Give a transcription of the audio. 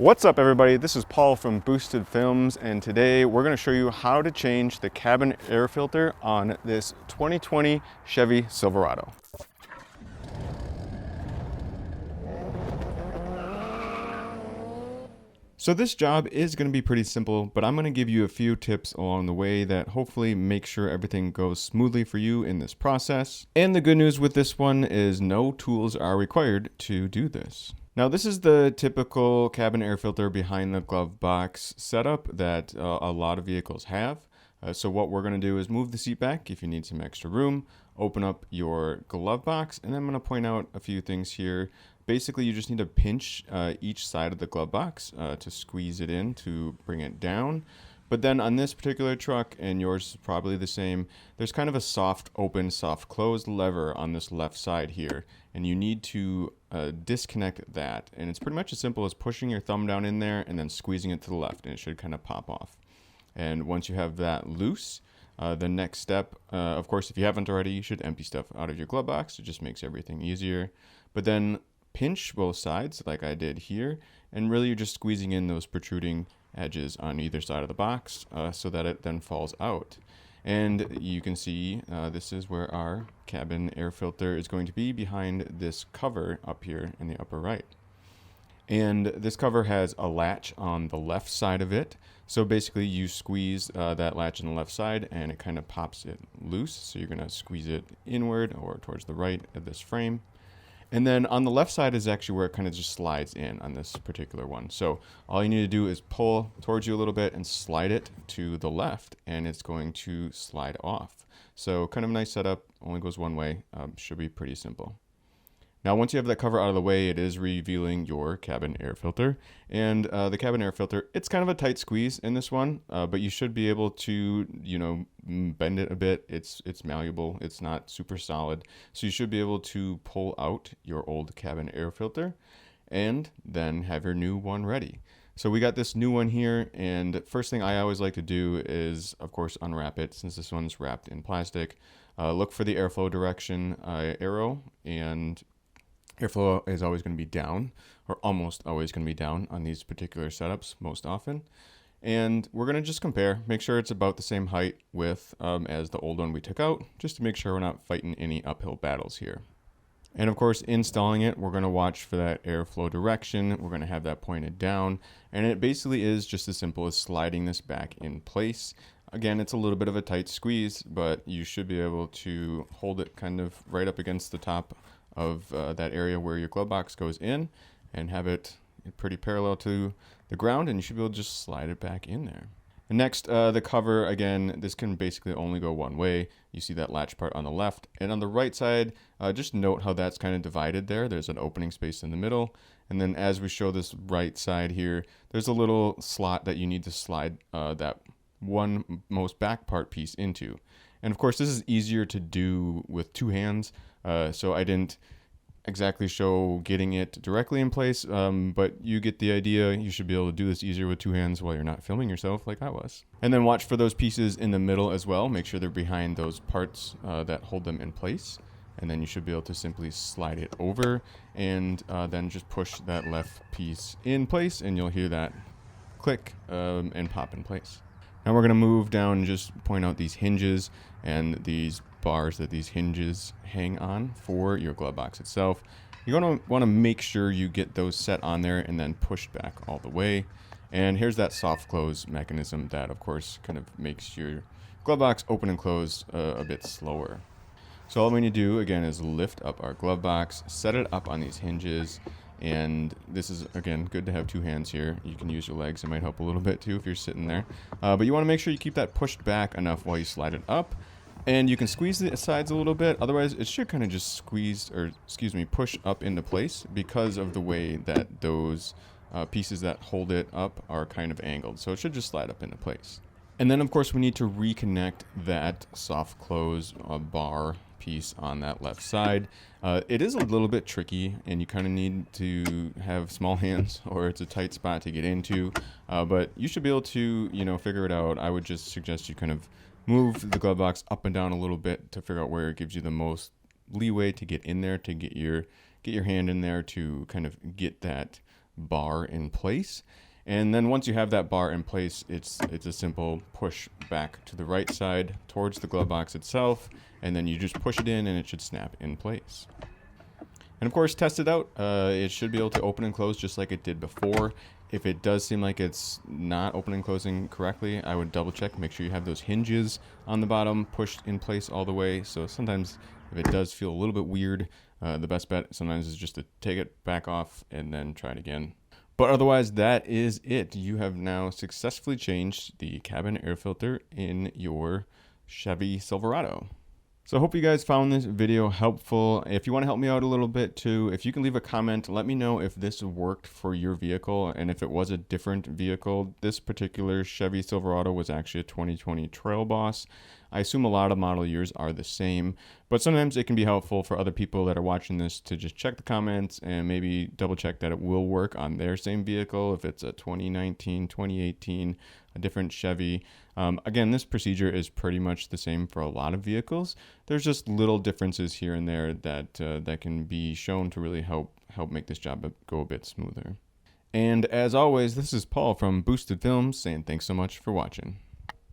What's up everybody, this is Paul from Boosted Films, and today we're going to show you how to change the cabin air filter on this 2020 Chevy Silverado. So this job is going to be pretty simple, but I'm going to give you a few tips along the way that hopefully make sure everything goes smoothly for you in this process. And the good news with this one is no tools are required to do this. Now this is the typical cabin air filter behind the glove box setup that a lot of vehicles have. So what we're going to do is move the seat back if you need some extra room, open up your glove box, and I'm going to point out a few things here. Basically, you just need to pinch each side of the glove box to squeeze it in to bring it down. But then on this particular truck, and yours is probably the same, there's kind of a soft open, soft closed lever on this left side here. And you need to disconnect that. And it's pretty much as simple as pushing your thumb down in there and then squeezing it to the left, and it should kind of pop off. And once you have that loose, the next step, of course, if you haven't already, you should empty stuff out of your glove box. It just makes everything easier. But then pinch both sides like I did here, and really you're just squeezing in those protruding edges on either side of the box so that it then falls out. And you can see this is where our cabin air filter is going to be behind this cover up here in the upper right. And this cover has a latch on the left side of it. So basically you squeeze that latch on the left side and it kind of pops it loose. So you're going to squeeze it inward or towards the right of this frame. And then on the left side is actually where it kind of just slides in on this particular one. So all you need to do is pull towards you a little bit and slide it to the left, and it's going to slide off. So kind of a nice setup, only goes one way, should be pretty simple. Now once you have that cover out of the way, it is revealing your cabin air filter. And the cabin air filter, it's kind of a tight squeeze in this one, but you should be able to, bend it a bit. It's malleable, it's not super solid. So you should be able to pull out your old cabin air filter and then have your new one ready. So we got this new one here, and first thing I always like to do is, of course, unwrap it since this one's wrapped in plastic. Look for the airflow direction arrow, and airflow is always going to be down, or almost always going to be down on these particular setups most often. And we're going to just compare, make sure it's about the same height, width as the old one we took out, just to make sure we're not fighting any uphill battles here. And of course, installing it, we're going to watch for that airflow direction. We're going to have that pointed down, and it basically is just as simple as sliding this back in place. Again, it's a little bit of a tight squeeze, but you should be able to hold it kind of right up against the top of that area where your glove box goes in, and have it pretty parallel to the ground, and you should be able to just slide it back in there. And next, the cover, again, this can basically only go one way. You see that latch part on the left, and on the right side, just note how that's kind of divided there. There's an opening space in the middle, and then as we show this right side here, there's a little slot that you need to slide that one most back part piece into. And of course, this is easier to do with two hands, so I didn't exactly show getting it directly in place, but you get the idea. You should be able to do this easier with two hands while you're not filming yourself like I was. And then watch for those pieces in the middle as well. Make sure they're behind those parts that hold them in place. And then you should be able to simply slide it over and then just push that left piece in place, and you'll hear that click and pop in place. Now we're going to move down and just point out these hinges and these bars that these hinges hang on for your glove box itself. You're going to want to make sure you get those set on there and then pushed back all the way. And here's that soft close mechanism that, of course, kind of makes your glove box open and close a bit slower. So all we need to do, again, is lift up our glove box, set it up on these hinges. And this is, again, good to have two hands here. You can use your legs. It might help a little bit, too, if you're sitting there. But you want to make sure you keep that pushed back enough while you slide it up. And you can squeeze the sides a little bit. Otherwise, it should kind of just push up into place because of the way that those pieces that hold it up are kind of angled. So it should just slide up into place. And then, of course, we need to reconnect that soft close bar piece on that left side. It is a little bit tricky, and you kind of need to have small hands or it's a tight spot to get into, but you should be able to, figure it out. I would just suggest you kind of move the glove box up and down a little bit to figure out where it gives you the most leeway to get in there, to get your hand in there to kind of get that bar in place. And then once you have that bar in place, it's a simple push back to the right side towards the glove box itself, and then you just push it in and it should snap in place. And of course, test it out. It should be able to open and close just like it did before. If it does seem like it's not opening and closing correctly, I would double check, make sure you have those hinges on the bottom pushed in place all the way. So sometimes if it does feel a little bit weird, the best bet sometimes is just to take it back off and then try it again. But otherwise, that is it. You have now successfully changed the cabin air filter in your Chevy Silverado. So I hope you guys found this video helpful. If you want to help me out a little bit too, if you can leave a comment, let me know if this worked for your vehicle and if it was a different vehicle. This particular Chevy Silverado was actually a 2020 Trail Boss. I assume a lot of model years are the same, but sometimes it can be helpful for other people that are watching this to just check the comments and maybe double check that it will work on their same vehicle. If it's a 2019, 2018, a different Chevy. Again, this procedure is pretty much the same for a lot of vehicles. There's just little differences here and there that that can be shown to really help make this job go a bit smoother. And as always, this is Paul from Boosted Films saying thanks so much for watching.